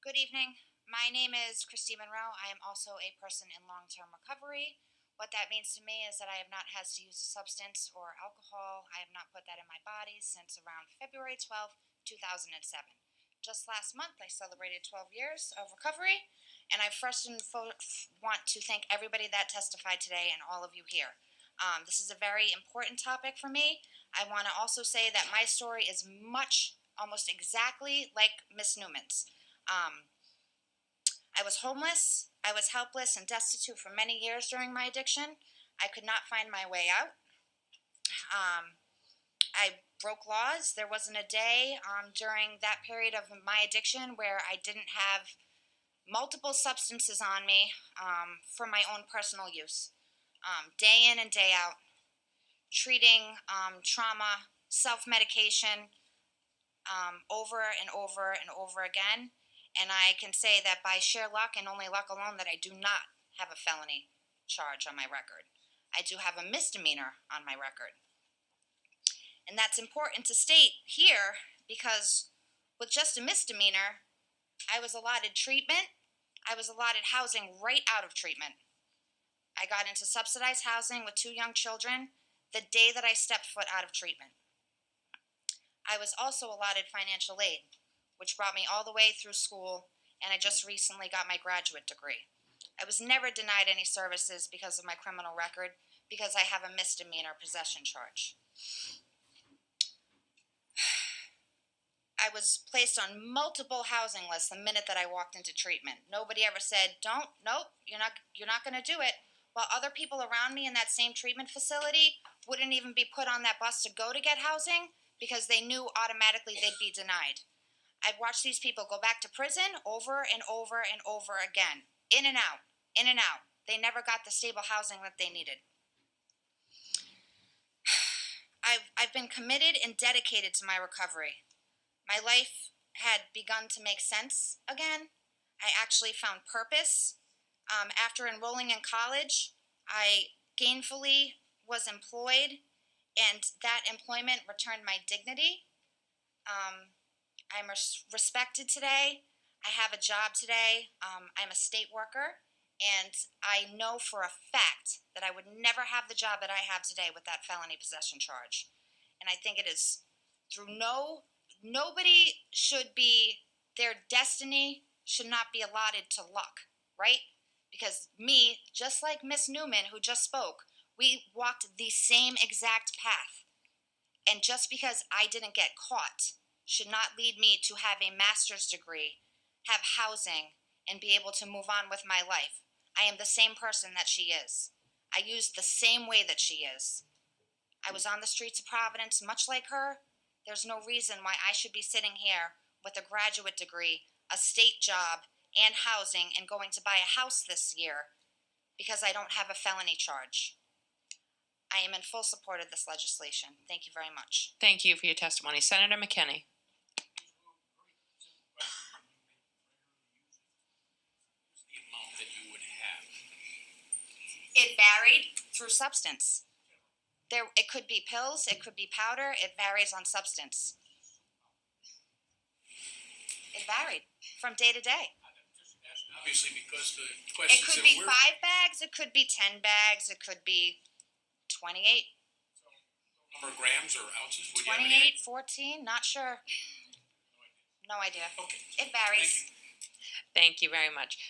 Good evening. My name is Christine Monroe. I am also a person in long-term recovery. What that means to me is that I have not had to use a substance or alcohol. I have not put that in my body since around February 12th, 2007. Just last month, I celebrated 12 years of recovery, and I first and want to thank everybody that testified today and all of you here. This is a very important topic for me. I want to also say that my story is almost exactly like Miss Newman's. I was homeless, I was helpless and destitute for many years during my addiction. I could not find my way out. I broke laws. There wasn't a day during that period of my addiction where I didn't have multiple substances on me for my own personal use. Day in and day out, treating trauma, self-medication over and over and over again. And I can say that by sheer luck and only luck alone that I do not have a felony charge on my record. I do have a misdemeanor on my record. And that's important to state here because with just a misdemeanor, I was allotted treatment. I was allotted housing right out of treatment. I got into subsidized housing with 2 young children the day that I stepped foot out of treatment. I was also allotted financial aid, which brought me all the way through school, and I just recently got my graduate degree. I was never denied any services because of my criminal record, because I have a misdemeanor possession charge. I was placed on multiple housing lists the minute that I walked into treatment. Nobody ever said, nope, you're not going to do it. While other people around me in that same treatment facility wouldn't even be put on that bus to go to get housing because they knew automatically they'd be denied. I'd watch these people go back to prison over and over and over again. In and out, in and out. They never got the stable housing that they needed. I've been committed and dedicated to my recovery. My life had begun to make sense again. I actually found purpose. After enrolling in college, I gainfully was employed, and that employment returned my dignity. I'm respected today. I have a job today. I'm a state worker, and I know for a fact that I would never have the job that I have today with that felony possession charge. And I think it is through nobody should be, their destiny should not be allotted to luck, right? Because me, just like Miss Newman who just spoke, we walked the same exact path. And just because I didn't get caught should not lead me to have a master's degree, have housing, and be able to move on with my life. I am the same person that she is. I used the same way that she is. I was on the streets of Providence much like her. There's no reason why I should be sitting here with a graduate degree, a state job, and housing, and going to buy a house this year because I don't have a felony charge. I am in full support of this legislation. Thank you very much. Thank you for your testimony. Senator McKinney. The amount that you would have. It varied through substance. It could be pills, it could be powder, it varies on substance. It varied from day to day. Obviously, because the It questions could that be we're 5 bags, it could be 10 bags, it could be 28, number of grams or ounces, would you have any? 28, 14, not sure. No idea. Okay. It varies. Thank you. Thank you very much.